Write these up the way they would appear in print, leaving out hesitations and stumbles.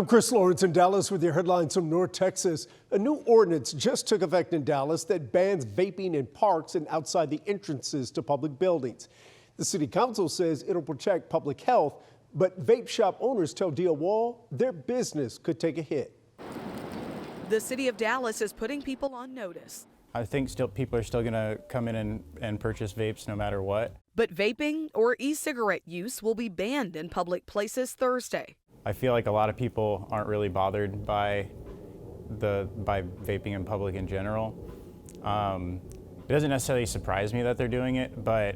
I'm Chris Lawrence in Dallas with your headlines from North Texas. A new ordinance just took effect in Dallas that bans vaping in parks and outside the entrances to public buildings. The city council says it'll protect public health, but vape shop owners tell Dia Wall their business could take a hit. The city of Dallas is putting people on notice. I think people are still going to come in and purchase vapes no matter what. But vaping or e-cigarette use will be banned in public places Thursday. I feel like a lot of people aren't really bothered by vaping in public in general. It doesn't necessarily surprise me that they're doing it, but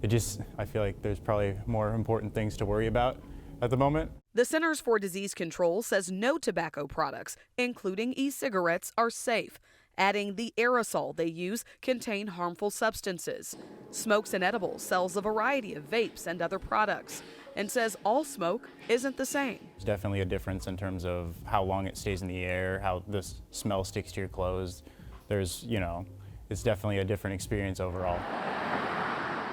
I feel like there's probably more important things to worry about at the moment. The Centers for Disease Control says no tobacco products, including e-cigarettes, are safe, adding the aerosol they use contain harmful substances. Smokes and Edibles sells a variety of vapes and other products and says all smoke isn't the same. There's definitely a difference in terms of how long it stays in the air, how the smell sticks to your clothes. It's definitely a different experience overall.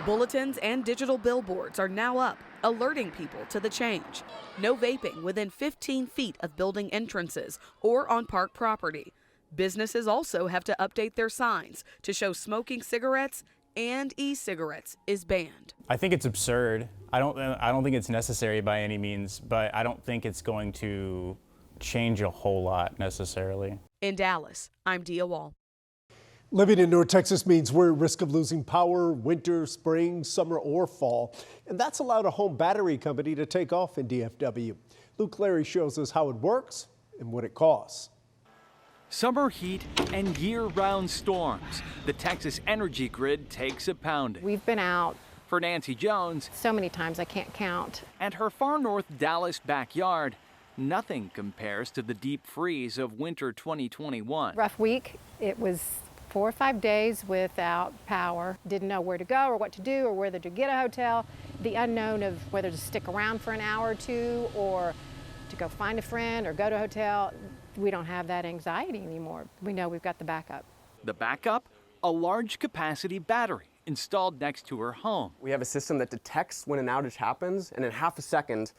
Bulletins and digital billboards are now up, alerting people to the change. No vaping within 15 feet of building entrances or on park property. Businesses also have to update their signs to show smoking cigarettes and e-cigarettes is banned. I think it's absurd. I don't think it's necessary by any means, but I don't think it's going to change a whole lot necessarily. In Dallas, I'm Dia Wall. Living in North Texas means we're at risk of losing power winter, spring, summer, or fall. And that's allowed a home battery company to take off in DFW. Luke Larry shows us how it works and what it costs. Summer heat and year-round storms. The Texas energy grid takes a pounding. We've been out For Nancy Jones, so many times I can't count. And her far north Dallas backyard, nothing compares to the deep freeze of winter 2021. Rough week. It was 4 or 5 days without power. Didn't know where to go or what to do or whether to get a hotel. The unknown of whether to stick around for an hour or two or to go find a friend or go to a hotel. We don't have that anxiety anymore. We know we've got the backup. The backup? A large capacity battery installed next to her home. We have a system that detects when an outage happens and in half a second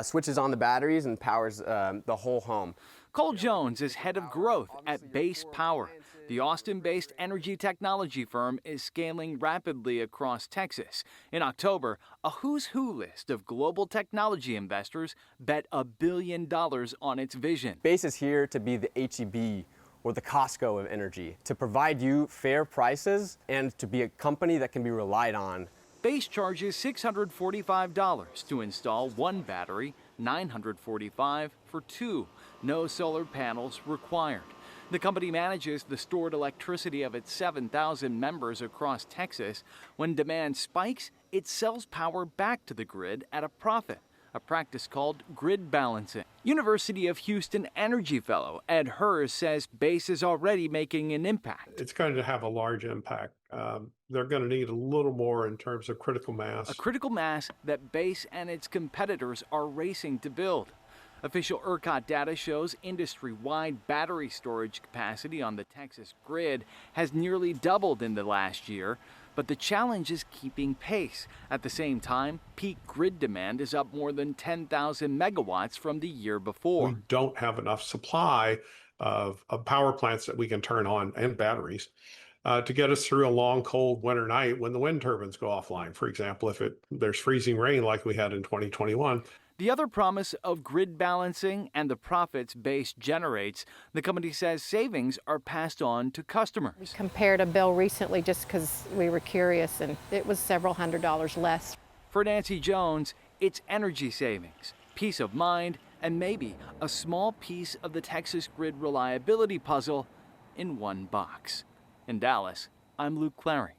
switches on the batteries and powers the whole home. Cole Jones is head of growth at Base Power. The Austin-based energy technology firm is scaling rapidly across Texas. In October, a who's who list of global technology investors bet $1 billion on its vision. Base is here to be the HEB or the Costco of energy, to provide you fair prices and to be a company that can be relied on. Base charges $645 to install one battery, $945 for two. No solar panels required. The company manages the stored electricity of its 7,000 members across Texas. When demand spikes, it sells power back to the grid at a profit, a practice called grid balancing. University of Houston energy fellow Ed Hers says Base is already making an impact. It's going to have a large impact. They're going to need a little more in terms of critical mass. A critical mass that Base and its competitors are racing to build. Official ERCOT data shows industry-wide battery storage capacity on the Texas grid has nearly doubled in the last year, but the challenge is keeping pace. At the same time, peak grid demand is up more than 10,000 megawatts from the year before. We don't have enough supply of power plants that we can turn on and batteries to get us through a long, cold winter night when the wind turbines go offline. For example, if there's freezing rain like we had in 2021. The other promise of grid balancing and the profits Base generates, the company says savings are passed on to customers. We compared a bill recently just because we were curious, and it was several $100s less. For Nancy Jones, it's energy savings, peace of mind, and maybe a small piece of the Texas grid reliability puzzle in one box. In Dallas, I'm Luke Clary.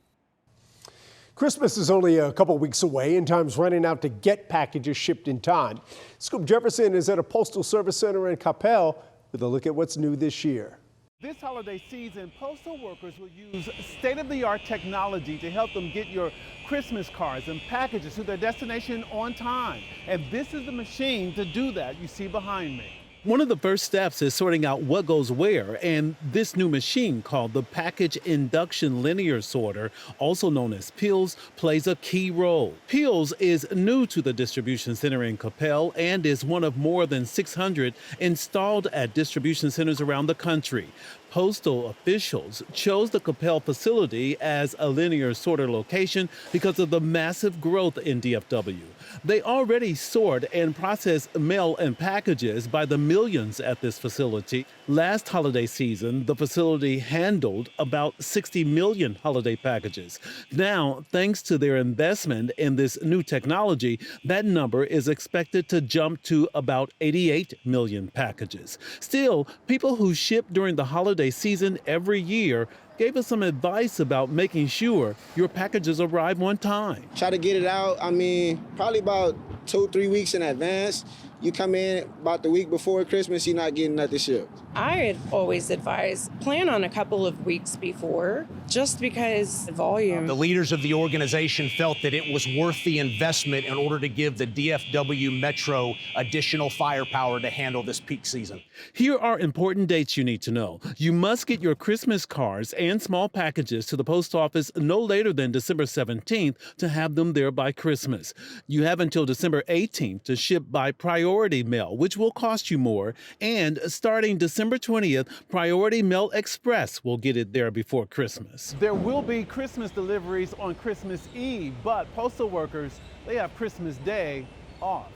Christmas is only a couple weeks away and time's running out to get packages shipped in time. Scoop Jefferson is at a Postal Service Center in Coppell with a look at what's new this year. This holiday season, postal workers will use state-of-the-art technology to help them get your Christmas cards and packages to their destination on time. And this is the machine to do that you see behind me. One of the first steps is sorting out what goes where, and this new machine called the Package Induction Linear Sorter, also known as PILS, plays a key role. PILS is new to the distribution center in Coppell and is one of more than 600 installed at distribution centers around the country. Postal officials chose the Coppell facility as a linear sorter location because of the massive growth in DFW. They already sort and process mail and packages by the millions at this facility. Last holiday season, the facility handled about 60 million holiday packages. Now, thanks to their investment in this new technology, that number is expected to jump to about 88 million packages. Still, people who ship during the holiday season every year gave us some advice about making sure your packages arrive on time. Try to get it out, probably about 2-3 weeks in advance. You come in about the week before Christmas, you're not getting nothing shipped. I always advise plan on a couple of weeks before, just because the volume. The leaders of the organization felt that it was worth the investment in order to give the DFW Metro additional firepower to handle this peak season. Here are important dates you need to know. You must get your Christmas cards and small packages to the post office no later than December 17th to have them there by Christmas. You have until December 18th to ship by priority mail, which will cost you more. And starting December 20th, Priority Mail Express will get it there before Christmas. There will be Christmas deliveries on Christmas Eve, but postal workers, they have Christmas Day off.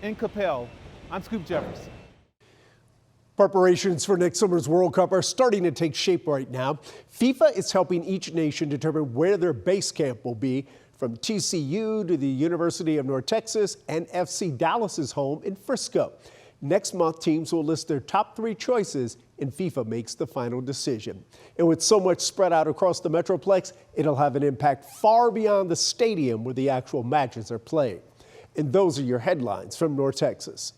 In Coppell, I'm Scoop Jefferson. Preparations for next summer's World Cup are starting to take shape right now. FIFA is helping each nation determine where their base camp will be, from TCU to the University of North Texas and FC Dallas's home in Frisco. Next month, teams will list their top 3 choices, and FIFA makes the final decision. And with so much spread out across the Metroplex, it'll have an impact far beyond the stadium where the actual matches are played. And those are your headlines from North Texas.